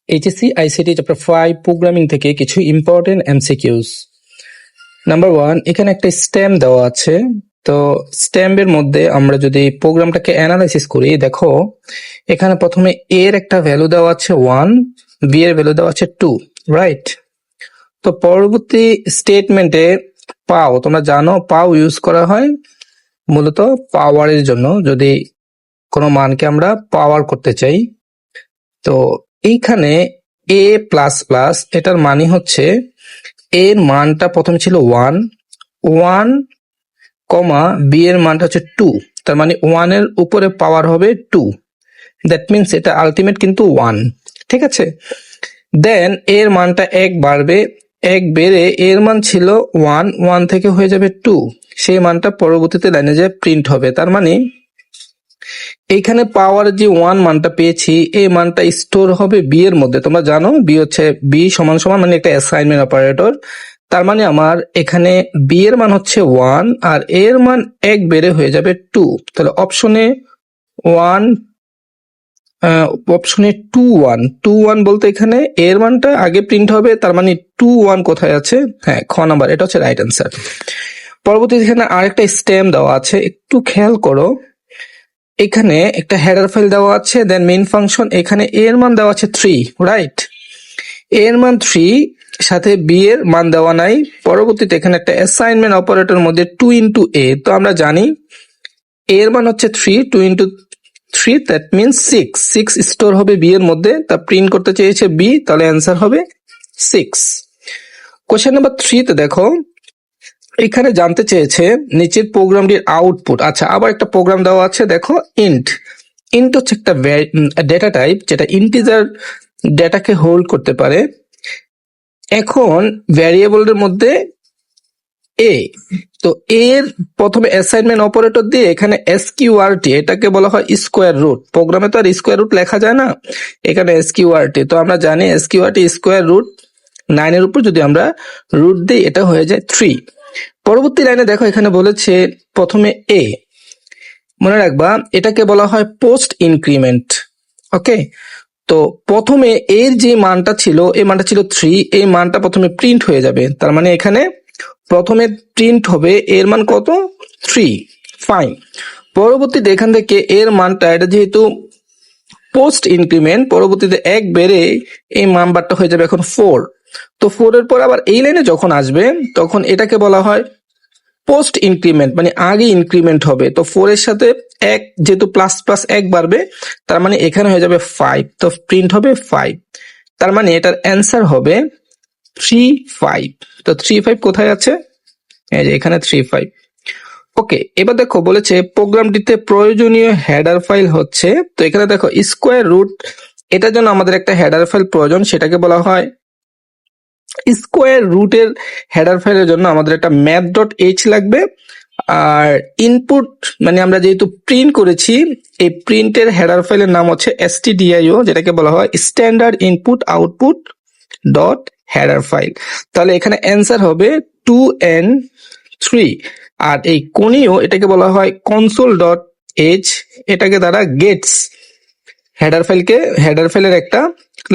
HSC ICT chapter 5 programming থেকে কিছু important MCQs. Number 1, এখানে একটা স্ট্যাম্প দেওয়া আছে। তো স্ট্যাম্পের মধ্যে আমরা যদি প্রোগ্রামটাকে অ্যানালাইসিস করি, দেখো এখানে প্রথমে এ এর একটা ভ্যালু দেওয়া আছে 1, বি এর ভ্যালু দেওয়া আছে 2, রাইট? তো পরবর্তী স্টেটমেন্টে পাও, তোমরা জানো পাও ইউজ করা হয় মূলত পাওয়ারের জন্য, যদি কোনো মানকে আমরা পাওয়ার করতে চাই। তো এইখানে এ প্লাস প্লাস এটার মানে হচ্ছে এর মানটা প্রথমে ছিল 1 কমা বি এর মানটা হচ্ছে 2, তার মানে 1 এর উপরে পাওয়ার হবে 2, দ্যাট মিনস এটা আলটিমেট কিন্তু 1, ঠিক আছে? দেন এর মানটা 1 বাড়বে, 1 বেড়ে এর মান ছিল 1 থেকে হয়ে যাবে 2, সেই মানটা পরবর্তীতে লাইনে যে প্রিন্ট হবে। তার মানে এইখানে পাওয়ার যে 1 মানটা পেয়েছি, এই মানটা স্টোর হবে বি এর মধ্যে। তোমরা জানো বি হচ্ছে বি সমান সমান মানে একটা অ্যাসাইনমেন্ট অপারেটর। তার মানে আমার এখানে বি এর মান হচ্ছে 1 আর এর মান 1 বেড়ে হয়ে যাবে 2। তাহলে অপশনে 2 1 বলতে এখানে এর মানটা আগে প্রিন্ট হবে, তার মানে 2 1 কোথায় আছে? হ্যাঁ, খ নাম্বার, এটা হচ্ছে রাইট অ্যান্সার। পরবর্তী এখানে আরেকটা স্ট্যাম্প দেওয়া আছে, একটু খেয়াল করো। এখানে একটা হেডার ফাইল দেওয়া আছে, দেন মেইন ফাংশন, এখানে এ এর মান দেওয়া আছে 3, রাইট? এ এর মান 3, সাথে বি এর মান দেওয়া নাই। পরবর্তীতে এখানে একটা অ্যাসাইনমেন্ট অপারেটর মধ্যে 2 ইন্টু এ, তো আমরা জানি এ এর মান হচ্ছে 3, 2 ইন্টু 3 দ্যাট মিনস 6 স্টোর হবে বি এর মধ্যে, তা প্রিন্ট করতে চেয়েছে বি, তাহলে অ্যান্সার হবে 6। কোশ্চেন নাম্বার 3 তে দেখো এখানে জানতে চেয়েছে নিচের প্রোগ্রামটির আউটপুট। আচ্ছা, আবার একটা প্রোগ্রাম দেওয়া আছে, দেখো ইন্ট হচ্ছে একটা ডেটা টাইপ যেটা ইন্টিজার ডেটাকে হোল্ড করতে পারে। এখন ভ্যারিয়েবলের মধ্যে এ, তো এর প্রথমে অ্যাসাইনমেন্ট অপারেটর দিয়ে এখানে এসকিউআরটি, এটাকে বলা হয় স্কোয়ার রুট। প্রোগ্রামে তো আর স্কোয়ার রুট লেখা যায় না, এখানে এসকিউআরটি। তো আমরা জানি এসকিউআরটি স্কোয়ার রুট 9 এর উপর যদি আমরা রুট দিই, এটা হয়ে যায় 3। পরবর্তী লাইনে দেখো এখানে বলেছে প্রথমে এ, মনে রাখবা এটাকে বলা হয় পোস্ট ইনক্রিমেন্ট। ওকে, তো প্রথমে এর যে মানটা ছিল, এই মানটা ছিল 3, এই মানটা প্রথমে প্রিন্ট হয়ে যাবে। তার মানে এখানে প্রথমে প্রিন্ট হবে এর মান কত? 3, ফাইন। পরবর্তীতে এখান থেকে এর মানটা, এটা যেহেতু পোস্ট ইনক্রিমেন্ট, পরবর্তীতে 1 বেড়ে এই নাম্বারটা হয়ে যাবে এখন 4। তো 4 এর পর আবার এই লাইনে যখন আসবে তখন এটাকে বলা হয় পোস্ট ইনক্রিমেন্ট, মানে আগে ইনক্রিমেন্ট হবে। তো 4 এর সাথে 1 যেহেতু প্লাস প্লাস 1 বাড়বে, তার মানে এখানে হয়ে যাবে 5, তো প্রিন্ট হবে 5। তার মানে এটার অ্যান্সার হবে 3 5। তো 3 5 কোথায় আছে? এই যে এখানে 3 5। ওকে, এবার দেখো বলেছে প্রোগ্রামটিতে প্রয়োজনীয় হেডার ফাইল হচ্ছে, তো এখানে দেখো স্কোয়ার রুট, এটার জন্য আমাদের একটা হেডার ফাইল প্রয়োজন, সেটাকে বলা হয় স্কোয়ার রুটের হেডার ফাইলের জন্য আমাদের একটা math.h লাগবে। আর ইনপুট মানে আমরা যেহেতু প্রিন্ট করেছি, এই প্রিন্টের হেডার ফাইলের নাম হচ্ছে stdio, যেটাকে বলা হয় standard input output dot header file. তাহলে এখানে অ্যান্সার হবে 2n3। আর এই কোণীয়, এটাকে বলা হয় console.h, এটাকে দ্বারা গেটস হেডার ফাইলের একটা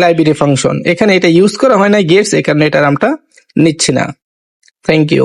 লাইব্রেরি ফাংশন। এখানে এটা ইউজ করা হয় না গেটস, এখানে এটার নামটা নিচ্ছি না। Thank you.